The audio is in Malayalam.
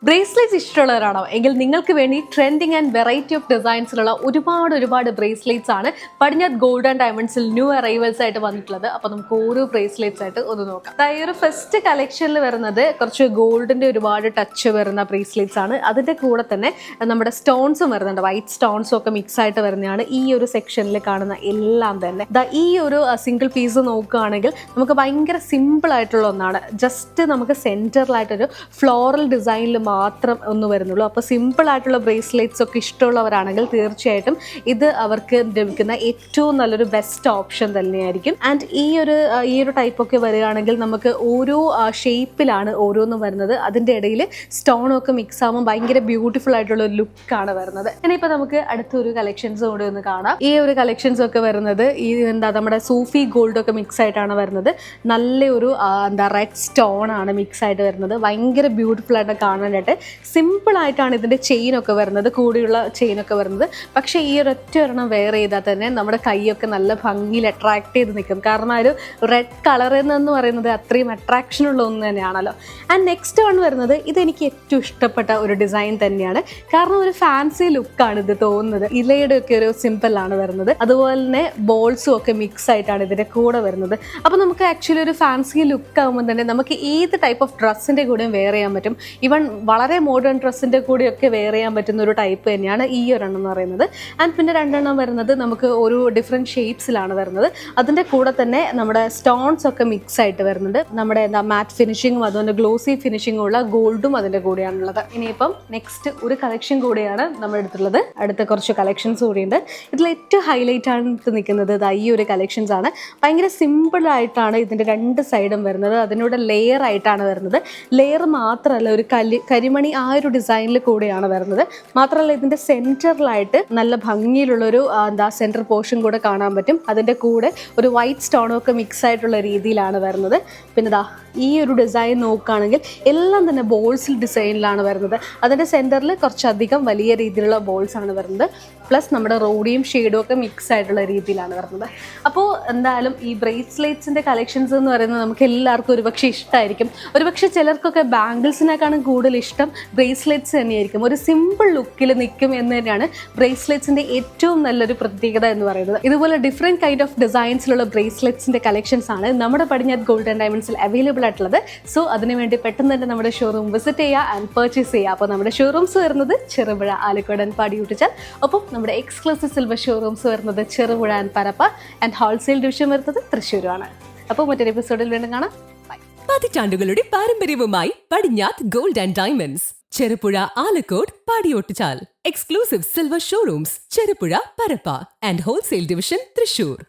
ബ്രേസ്ലെറ്റ്സ് ഇഷ്ടമുള്ളവരാണോ എങ്കിൽ നിങ്ങൾക്ക് വേണ്ടി ട്രെൻഡിങ് ആൻഡ് വെറൈറ്റി ഓഫ് ഡിസൈൻസിലുള്ള ഒരുപാട് ബ്രേസ്ലെറ്റ്സ് ആണ് പടിഞ്ഞാറ് ഗോൾഡ് ആൻഡ് ഡയമണ്ട്സിൽ ന്യൂ അറൈവൽസ് ആയിട്ട് വന്നിട്ടുള്ളത്. അപ്പോൾ നമുക്ക് ഓരോ ബ്രേസ്ലെറ്റ്സ് ആയിട്ട് ഒന്ന് നോക്കാം. ഈ ഒരു ഫസ്റ്റ് കളക്ഷനിൽ വരുന്നത് കുറച്ച് ഗോൾഡിന്റെ ഒരുപാട് ടച്ച് വരുന്ന ബ്രേസ്ലെറ്റ്സ് ആണ്. അതിന്റെ കൂടെ തന്നെ നമ്മുടെ സ്റ്റോൺസും വരുന്നുണ്ട്. വൈറ്റ് സ്റ്റോൺസും ഒക്കെ മിക്സ് ആയിട്ട് വരുന്നതാണ് ഈ ഒരു സെക്ഷനിൽ കാണുന്ന എല്ലാം തന്നെ. ഈ ഒരു സിംഗിൾ പീസ് നോക്കുകയാണെങ്കിൽ നമുക്ക് ഭയങ്കര സിമ്പിൾ ആയിട്ടുള്ള ഒന്നാണ്. ജസ്റ്റ് നമുക്ക് സെന്ററിലായിട്ടൊരു ഫ്ലോറൽ ഡിസൈനിൽ മാത്രം ഒന്ന് വരുന്നുള്ളൂ. അപ്പോൾ സിമ്പിൾ ആയിട്ടുള്ള ബ്രേസ്ലെറ്റ്സ് ഒക്കെ ഇഷ്ടമുള്ളവരാണെങ്കിൽ തീർച്ചയായിട്ടും ഇത് അവർക്ക് ലഭിക്കുന്ന ഏറ്റവും നല്ലൊരു ബെസ്റ്റ് ഓപ്ഷൻ തന്നെയായിരിക്കും. ആൻഡ് ഈ ഒരു ടൈപ്പ് ഒക്കെ വരികയാണെങ്കിൽ നമുക്ക് ഓരോ ഷേപ്പിലാണ് ഓരോന്നും വരുന്നത്. അതിൻ്റെ ഇടയിൽ സ്റ്റോണൊക്കെ മിക്സ് ആകുമ്പോൾ ഭയങ്കര ബ്യൂട്ടിഫുൾ ആയിട്ടുള്ള ഒരു ലുക്കാണ് വരുന്നത്. ഇനിയിപ്പോൾ നമുക്ക് അടുത്തൊരു കളക്ഷൻസ് കൂടെ ഒന്ന് കാണാം. ഈ ഒരു കളക്ഷൻസ് ഒക്കെ വരുന്നത് നമ്മുടെ സൂഫി ഗോൾഡ് ഒക്കെ മിക്സ് ആയിട്ടാണ് വരുന്നത്. നല്ലൊരു റെഡ് സ്റ്റോൺ ആണ് മിക്സ് ആയിട്ട് വരുന്നത്. ഭയങ്കര ബ്യൂട്ടിഫുൾ ആയിട്ട് കാണാനായിട്ട് സിമ്പിൾ ആയിട്ടാണ് ഇതിൻ്റെ ചെയിനൊക്കെ വരുന്നത്, കൂടിയുള്ള ചെയിനൊക്കെ വരുന്നത്. പക്ഷേ ഈ ഒരൊറ്റ ഒരെണ്ണം വെയർ ചെയ്താൽ തന്നെ നമ്മുടെ കൈയൊക്കെ നല്ല ഭംഗിയിൽ അട്രാക്ട് ചെയ്ത് നിൽക്കും. കാരണം ആ ഒരു റെഡ് കളർ എന്ന് പറയുന്നത് അത്രയും അട്രാക്ഷൻ ഉള്ള ഒന്ന് തന്നെയാണല്ലോ. ആൻഡ് നെക്സ്റ്റ് വൺ വരുന്നത് ഇതെനിക്ക് ഏറ്റവും ഇഷ്ടപ്പെട്ട ഒരു ഡിസൈൻ തന്നെയാണ്. കാരണം ഒരു ഫാൻസി ലുക്കാണ് ഇത് തോന്നുന്നത്. ഇലയുടെ ഒക്കെ ഒരു സിമ്പിളാണ് വരുന്നത്. അതുപോലെ തന്നെ ബോൾസും ഒക്കെ മിക്സ് ആയിട്ടാണ് ഇതിൻ്റെ കൂടെ വരുന്നത്. അപ്പോൾ നമുക്ക് ആക്ച്വലി ഒരു ഫാൻസി ലുക്ക് ആകുമ്പോൾ തന്നെ നമുക്ക് ഏത് ടൈപ്പ് ഓഫ് ഡ്രസ്സിൻ്റെ കൂടെയും വെയർ ചെയ്യാൻ പറ്റും. ഈവൻ വളരെ മോഡേൺ ഡ്രസ്സിൻ്റെ കൂടെയൊക്കെ വെയർ ചെയ്യാൻ പറ്റുന്ന ഒരു ടൈപ്പ് തന്നെയാണ് ഈ ഒരെണ്ണം എന്ന് പറയുന്നത്. ആൻഡ് പിന്നെ രണ്ടെണ്ണം വരുന്നത് നമുക്ക് ഒരു ഡിഫറെൻറ്റ് ഷേപ്സിലാണ് വരുന്നത്. അതിൻ്റെ കൂടെ തന്നെ നമ്മുടെ സ്റ്റോൺസ് ഒക്കെ മിക്സ് ആയിട്ട് വരുന്നുണ്ട്. നമ്മുടെ മാറ്റ് ഫിനിഷിങ്ങും അതുകൊണ്ട് ഗ്ലോസി ഫിനിഷിങ്ങും ഉള്ള ഗോൾഡും അതിൻ്റെ കൂടെയാണുള്ളത്. ഇനിയിപ്പം നെക്സ്റ്റ് ഒരു കളക്ഷൻ കൂടിയാണ് നമ്മുടെ അടുത്തുള്ളത്. അടുത്ത കുറച്ച് കളക്ഷൻസ് കൂടിയുണ്ട്. ഇതിൽ ഏറ്റവും ഹൈലൈറ്റ് ആയിട്ട് നിൽക്കുന്നത് ഈ ഒരു കളക്ഷൻസ് ആണ്. ഭയങ്കര സിമ്പിളായിട്ടാണ് ഇതിൻ്റെ രണ്ട് സൈഡും വരുന്നത്. അതിനോട് ലെയർ ആയിട്ടാണ് വരുന്നത്. ലെയർ മാത്രമല്ല ഒരു കരിമണി ആ ഒരു ഡിസൈനിൽ കൂടെയാണ് വരുന്നത്. മാത്രമല്ല ഇതിൻ്റെ സെൻറ്ററിലായിട്ട് നല്ല ഭംഗിയിലുള്ളൊരു സെൻറ്റർ പോർഷൻ കൂടെ കാണാൻ പറ്റും. അതിൻ്റെ കൂടെ ഒരു വൈറ്റ് സ്റ്റോണൊക്കെ മിക്സ് ആയിട്ടുള്ള രീതിയിലാണ് വരുന്നത്. പിന്നെ ഈ ഒരു ഡിസൈൻ നോക്കുകയാണെങ്കിൽ എല്ലാം തന്നെ ബോൾസിൽ ഡിസൈനിലാണ് വരുന്നത്. അതിൻ്റെ സെൻറ്ററിൽ കുറച്ചധികം വലിയ രീതിയിലുള്ള ബോൾസ് ആണ് വരുന്നത്. പ്ലസ് നമ്മുടെ റോഡിയും ഷെയ്ഡും ഒക്കെ മിക്സ് ആയിട്ടുള്ള രീതിയിലാണ് വരുന്നത്. അപ്പോൾ എന്തായാലും ഈ ബ്രേസ്ലെറ്റ്സിൻ്റെ കളക്ഷൻസ് എന്ന് പറയുന്നത് നമുക്ക് എല്ലാവർക്കും ഒരുപക്ഷെ ഇഷ്ടമായിരിക്കും. ഒരുപക്ഷെ ചിലർക്കൊക്കെ ബാംഗിൾസിനേക്കാളും കൂടുതൽ ഇഷ്ടം ബ്രേസ്ലെറ്റ്സ് തന്നെയായിരിക്കും. ഒരു സിമ്പിൾ ലുക്കിൽ നിൽക്കും എന്ന് തന്നെയാണ് ബ്രേസ്ലെറ്റ്സിൻ്റെ ഏറ്റവും നല്ലൊരു പ്രത്യേകത എന്ന് പറയുന്നത്. ഇതുപോലെ ഡിഫറെൻറ്റ് കൈൻഡ് ഓഫ് ഡിസൈൻസിലുള്ള ബ്രേസ്ലെറ്റ്സിൻ്റെ കളക്ഷൻസ് ആണ് നമ്മുടെ പടിഞ്ഞാറ് ഗോൾഡ് ആൻഡ് ഡയമണ്ട്സിൽ അവൈലബിൾ ആയിട്ടുള്ളത്. സോ അതിനുവേണ്ടി പെട്ടെന്ന് തന്നെ നമ്മുടെ ഷോറൂം വിസിറ്റ് ചെയ്യുക ആൻഡ് പർച്ചേസ് ചെയ്യുക. അപ്പോൾ നമ്മുടെ ഷോറൂംസ് വരുന്നത് ചെറുപുഴ, ആലക്കോട് ആൻഡ് പാടിയൂട്ടിച്ചാൽ. ഒപ്പം നമ്മുടെ എക്സ്ക്ലൂസീവ് സിൽവർ ഷോറൂംസ് വരുന്നത് Cherupuzha and Parappa and wholesale division വരുന്നത് തൃശ്ശൂരാണ്. അപ്പോൾ മറ്റൊരു എപ്പിസോഡിൽ വീണ്ടും കാണാം. പതിറ്റാണ്ടുകളുടെ പാരമ്പര്യവുമായി Padinjath gold and diamonds, Cherupuzha, Alakode, Padiyottuchal. Exclusive silver showrooms Cherupuzha, Parappa and wholesale division Thrissur.